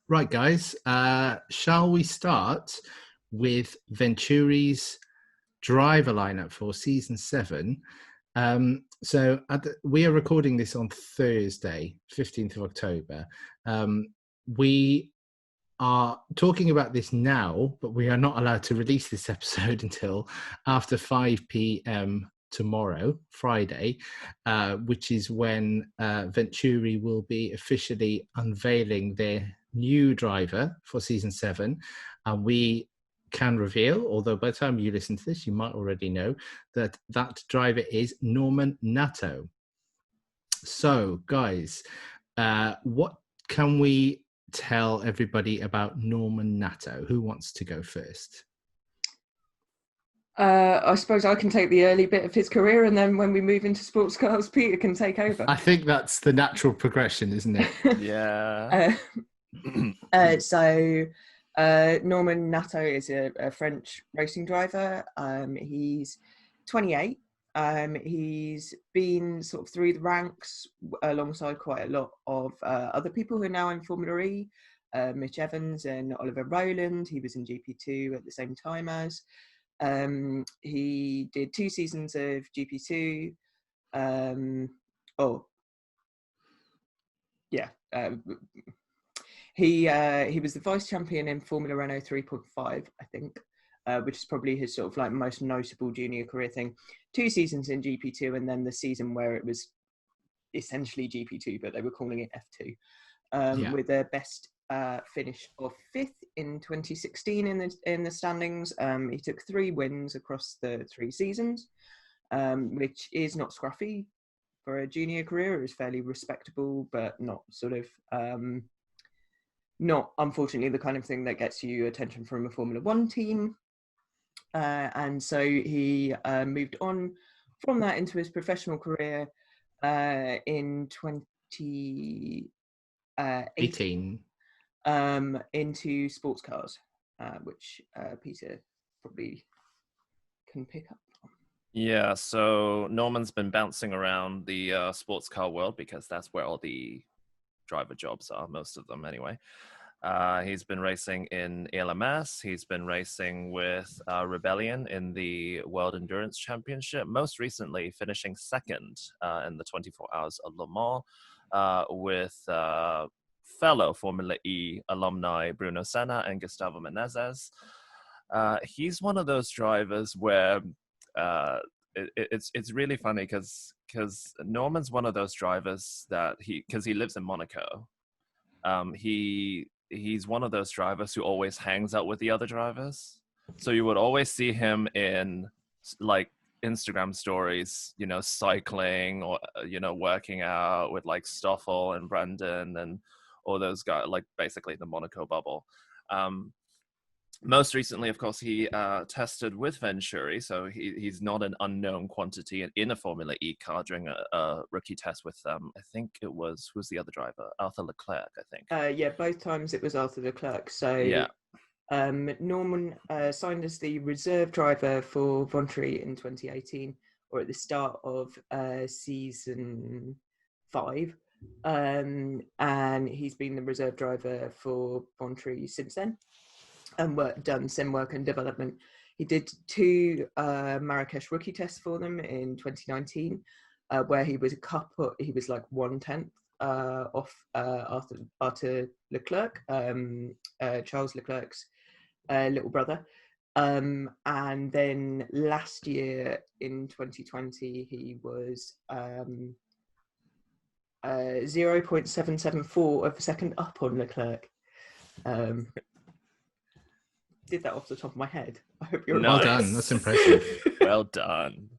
Right, guys. Shall we start with Venturi's driver lineup for season 7? We are recording this on Thursday, 15th of October. We are talking about this now, but we are not allowed to release this episode until after 5 p.m. tomorrow, Friday, which is when Venturi will be officially unveiling their new driver for season 7. And we can reveal, although by the time you listen to this, you might already know, that that driver is Norman Nato. So, guys, what can we tell everybody about Norman Nato? Who wants to go first? I suppose I can take the early bit of his career, and then when we move into sports cars, Peter can take over. I think that's the natural progression, isn't it? Yeah. Norman Nato is a French racing driver. He's 28. He's been sort of through the ranks alongside quite a lot of other people who are now in Formula E. Mitch Evans and Oliver Rowland. He was in GP2 at the same time as. He did 2 seasons of GP2. He was the vice champion in Formula Renault 3.5, I think, which is probably his sort of like most notable junior career thing. 2 seasons in GP2, and then the season where it was essentially GP2, but they were calling it F2, with their best finish of 5th in 2016 in the standings. He took 3 wins across the 3 seasons, which is not scruffy for a junior career. It was fairly respectable, but not sort of not unfortunately the kind of thing that gets you attention from a Formula One team. And so he moved on from that into his professional career in 2018. Into sports cars, which Peter probably can pick up on. Yeah, so Norman's been bouncing around the sports car world because that's where all the driver jobs are, most of them anyway. He's been racing in ELMS. He's been racing with Rebellion in the World Endurance Championship, most recently finishing 2nd in the 24 Hours of Le Mans with fellow Formula E alumni Bruno Senna and Gustavo Menezes. He's one of those drivers where it's really funny because Norman's one of those drivers that because he lives in Monaco. He's one of those drivers who always hangs out with the other drivers. So you would always see him in like Instagram stories, cycling or, working out with like Stoffel and Brandon and all those guys, like basically the Monaco bubble. Most recently, of course, he tested with Venturi, so he's not an unknown quantity in a Formula E car during a rookie test with, I think it was, who's the other driver? Arthur Leclerc, I think. Both times it was Arthur Leclerc. So yeah. Norman signed as the reserve driver for Venturi in 2018, or at the start of season 5. And he's been the reserve driver for Venturi since then, and done sim work and development. He did 2 Marrakesh rookie tests for them in 2019, where he was like 1/10 off Arthur Leclerc, Charles Leclerc's little brother. And then last year in 2020, he was 0.774 of a second up on Leclerc. Did that off the top of my head. I hope you're well done. That's impressive. Well done.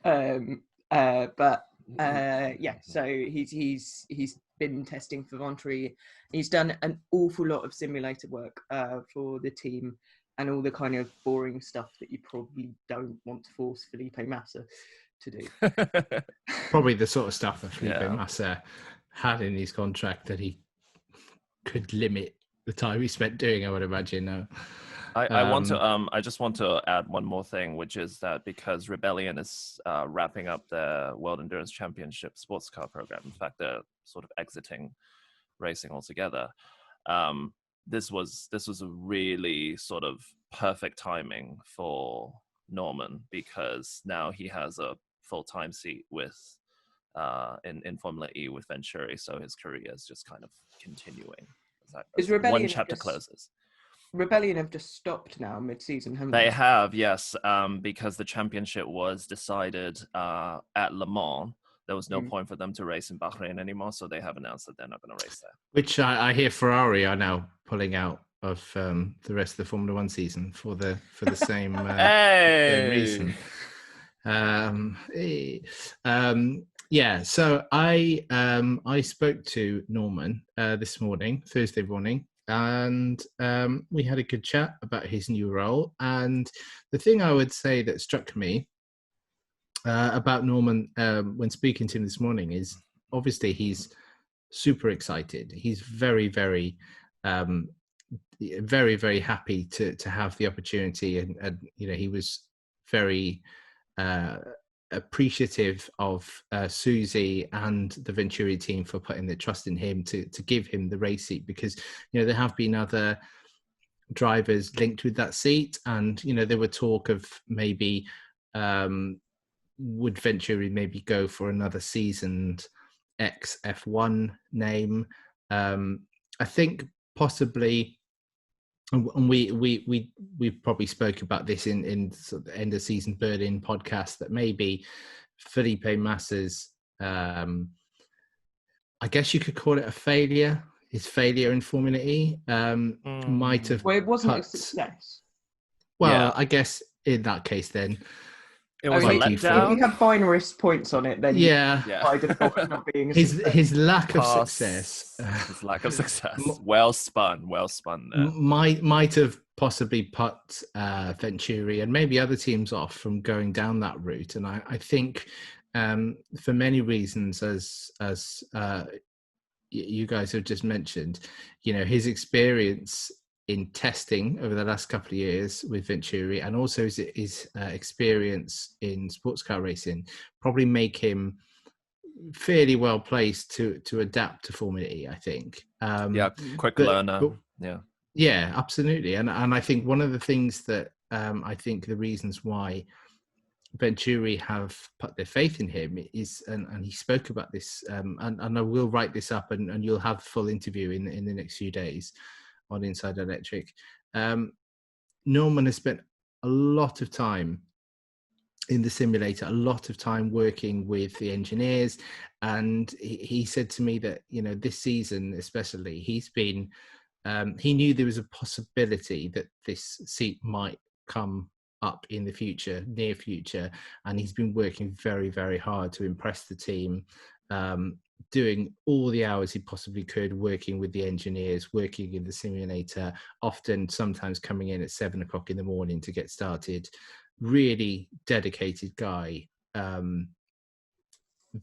So he's been testing for Venturi. He's done an awful lot of simulator work for the team, and all the kind of boring stuff that you probably don't want to force Felipe Massa to do. Probably the sort of stuff that Felipe Massa had in his contract that he could limit the time he spent doing, I would imagine. No. I just want to add one more thing, which is that because Rebellion is wrapping up the World Endurance Championship sports car program, in fact, they're sort of exiting racing altogether. this was a really sort of perfect timing for Norman, because now he has a full-time seat with in Formula E with Venturi, so his career is just kind of continuing. Is One chapter closes. Rebellion have just stopped now mid-season, haven't they? They have, yes, because the championship was decided at Le Mans. There was no point for them to race in Bahrain anymore, so they have announced that they're not going to race there. Which I hear Ferrari are now pulling out of the rest of the Formula One season for the same, same reason. Yeah, so I spoke to Norman this morning, Thursday morning, and we had a good chat about his new role. And the thing I would say that struck me about Norman when speaking to him this morning is obviously he's super excited. He's very, very, very, very happy to have the opportunity, and he was very appreciative of Susie and the Venturi team for putting their trust in him to give him the race seat, because there have been other drivers linked with that seat, and there were talk of maybe would Venturi maybe go for another seasoned ex-F1 name. I think possibly, and we probably spoke about this in sort of the end of season Berlin podcast, that maybe Felipe Massa's, I guess you could call it a failure. His failure in Formula E might have. Well, it wasn't a success. Well, Yeah. I guess in that case, then it was a letdown. If you have binary points on it, then by default not being a success. His lack of success. His lack of success. Well spun there. Might have possibly put Venturi and maybe other teams off from going down that route, and I think for many reasons, as you guys have just mentioned, his experience in testing over the last couple of years with Venturi, and also his experience in sports car racing, probably make him fairly well placed to adapt to Formula E, I think. Quick learner. Yeah, absolutely. And I think one of the things that I think the reasons why Venturi have put their faith in him is, and he spoke about this, and I will write this up, and you'll have the full interview in the next few days on Inside Electric. Norman has spent a lot of time in the simulator, a lot of time working with the engineers, and he said to me that this season especially, he's been he knew there was a possibility that this seat might come up in the future, near future, and he's been working very, very hard to impress the team, doing all the hours he possibly could, working with the engineers, working in the simulator, sometimes coming in at 7 o'clock in the morning to get started. Really dedicated guy,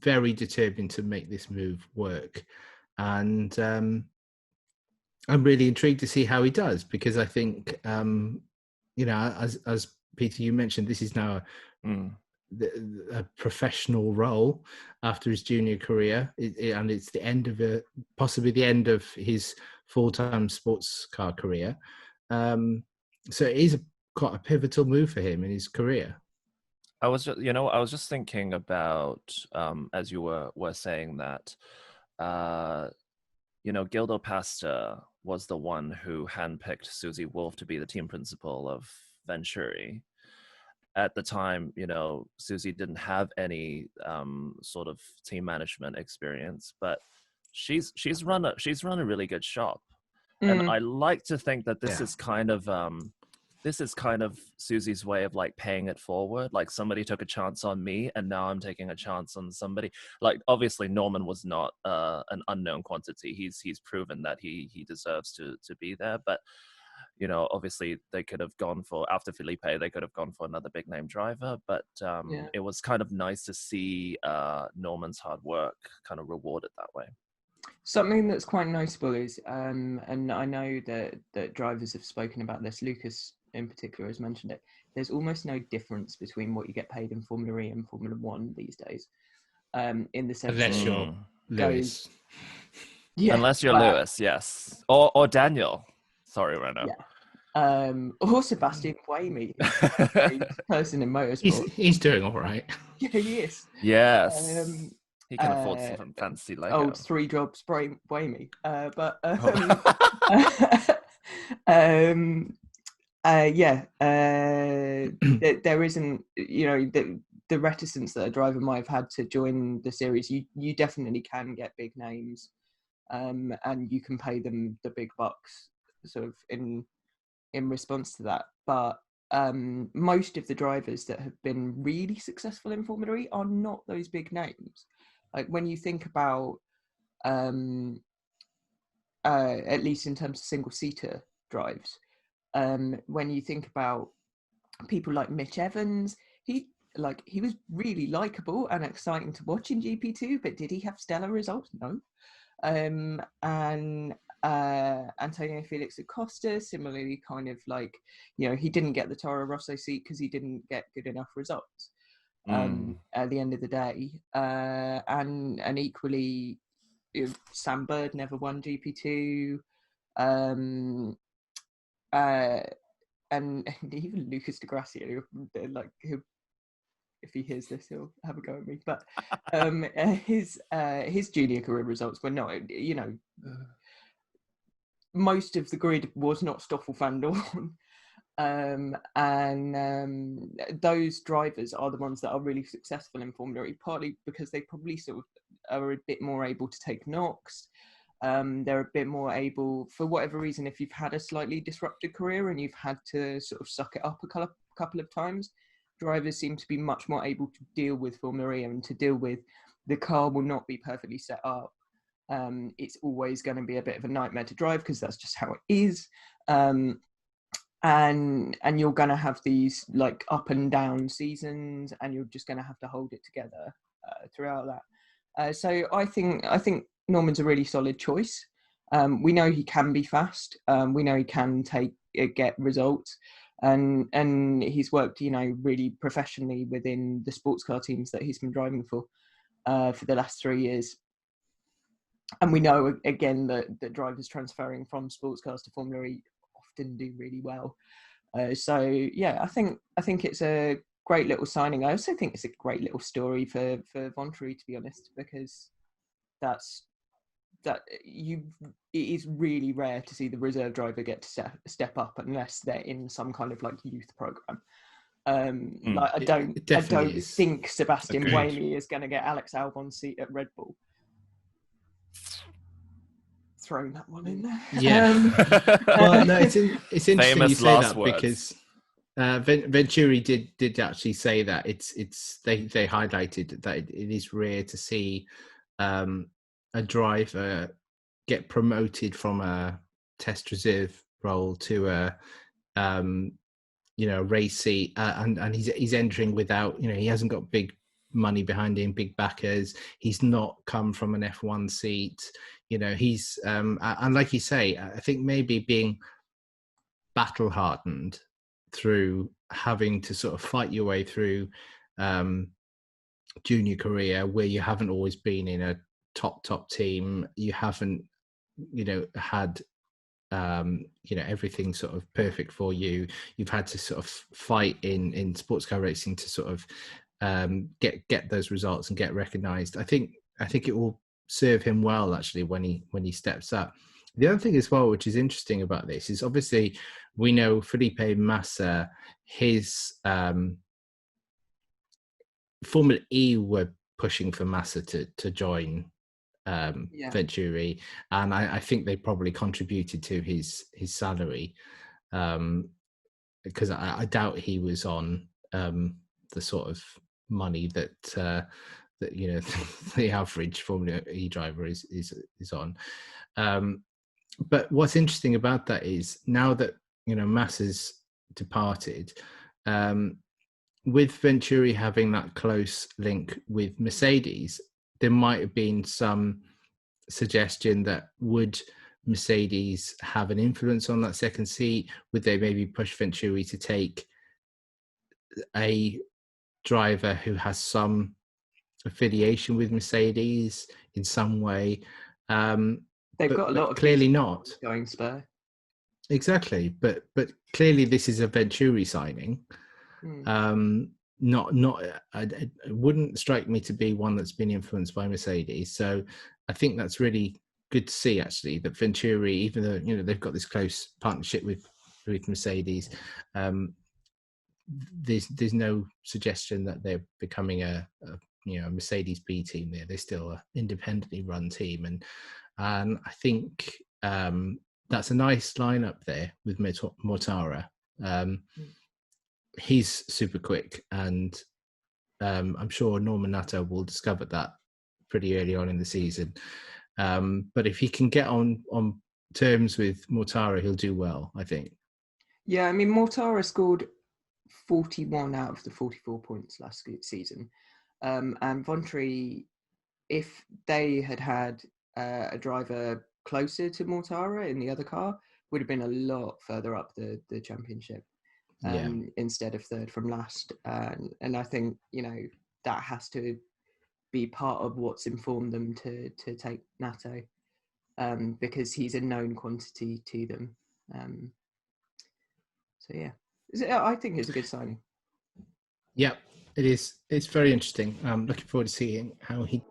very determined to make this move work. And I'm really intrigued to see how he does, because I think, as Peter, you mentioned, this is now a professional role after his junior career, and it's the end of possibly the end of his full-time sports car career. So it is quite a pivotal move for him in his career. I was just thinking about as you were saying that, Gildo Pasta was the one who handpicked Susie Wolff to be the team principal of Venturi. At the time, Susie didn't have any sort of team management experience, but she's run a really good shop, and I like to think that this is kind of Susie's way of like paying it forward. Like, somebody took a chance on me, and now I'm taking a chance on somebody. Like, obviously Norman was not an unknown quantity. He's proven that he deserves to be there, but obviously they could have gone for, after Felipe, they could have gone for another big name driver, but it was kind of nice to see Norman's hard work kind of rewarded that way. Something that's quite noticeable is, and I know that drivers have spoken about this, Lucas in particular has mentioned it, there's almost no difference between what you get paid in Formula E and Formula One these days, in the sense unless you're Lewis. Yeah, Unless you're well, Lewis, yes. Or Daniel. Sorry, Renault. yeah. Or Sebastian Buemi, who's a great person in motorsport. He's doing all right. Yeah, he is. Yes. Um, He can afford uh, some fancy Old Lego. three jobs Buemi. But Oh. um, yeah, there isn't, the reticence that a driver might have had to join the series. You definitely can get big names, and you can pay them the big bucks, sort of in response to that. But most of the drivers that have been really successful in Formula E are not those big names. Like when you think about, at least in terms of single-seater drives, when you think about people like Mitch Evans, he was really likable and exciting to watch in GP2, but did he have stellar results? No. And Antonio Felix Acosta, similarly, kind of like, he didn't get the Toro Rosso seat because he didn't get good enough results at the end of the day. And equally, Sam Bird never won GP2. Um, and even Lucas Di Grassia, who, if he hears this, he'll have a go at me. But his junior career results were not, most of the grid was not Stoffel van Dorn. Those drivers are the ones that are really successful in Formula E, partly because they probably sort of are a bit more able to take knocks. They're a bit more able, for whatever reason, if you've had a slightly disrupted career and you've had to sort of suck it up a couple of times, drivers seem to be much more able to deal with Formula E and to deal with the car will not be perfectly set up. It's always going to be a bit of a nightmare to drive because that's just how it is. And you're going to have these like up and down seasons, and you're just going to have to hold it together throughout that. So I think Norman's a really solid choice. We know he can be fast. We know he can get results, and he's worked, really professionally within the sports car teams that he's been driving for the last 3 years. And we know again that drivers transferring from sports cars to Formula E often do really well. So yeah, I think it's a great little signing. I also think it's a great little story for Venturi, to be honest, because it is really rare to see the reserve driver get to step up unless they're in some kind of like youth program. I don't think Sebastian Buemi is going to get Alex Albon's seat at Red Bull. Throwing that one in there. Yeah. Well, no, it's interesting Famous you say that words. because Venturi did actually say that they highlighted that it is rare to see a driver get promoted from a test reserve role to a race seat, and he's entering without, he hasn't got big money behind him, big backers. He's not come from an F1 seat. He's and like you say, I think maybe being battle hardened through having to sort of fight your way through junior career where you haven't always been in a top team, you haven't had everything sort of perfect for you. You've had to sort of fight in sports car racing to sort of get those results and get recognized. I think it will serve him well actually when he steps up. The other thing as well, which is interesting about this, is obviously we know Felipe Massa, his Formula E were pushing for Massa to join Venturi, and I think they probably contributed to his salary, because I doubt he was on the sort of money that the average Formula E driver is on. But what's interesting about that is now that Massa's departed, with Venturi having that close link with Mercedes, there might have been some suggestion that would Mercedes have an influence on that second seat? Would they maybe push Venturi to take a driver who has some affiliation with Mercedes in some way? They've but, got a but lot of clearly decent not. going Spur. Exactly, but clearly this is a Venturi signing. Not it wouldn't strike me to be one that's been influenced by Mercedes. So I think that's really good to see, actually, that Venturi, even though they've got this close partnership with Mercedes, there's no suggestion that they're becoming a Mercedes B team. They're still an independently run team, and I think that's a nice lineup there with Mortara. He's super quick, and I'm sure Norman Nato will discover that pretty early on in the season. But if he can get on terms with Mortara, he'll do well, I think. Yeah, I mean, Mortara scored 41 out of the 44 points last season. And Venturi, if they had a driver closer to Mortara in the other car, would have been a lot further up the championship. Instead of third from last. And I think, that has to be part of what's informed them to take Nato, because he's a known quantity to them. So, yeah, I think it's a good signing. Yeah, it is. It's very interesting. I'm looking forward to seeing how he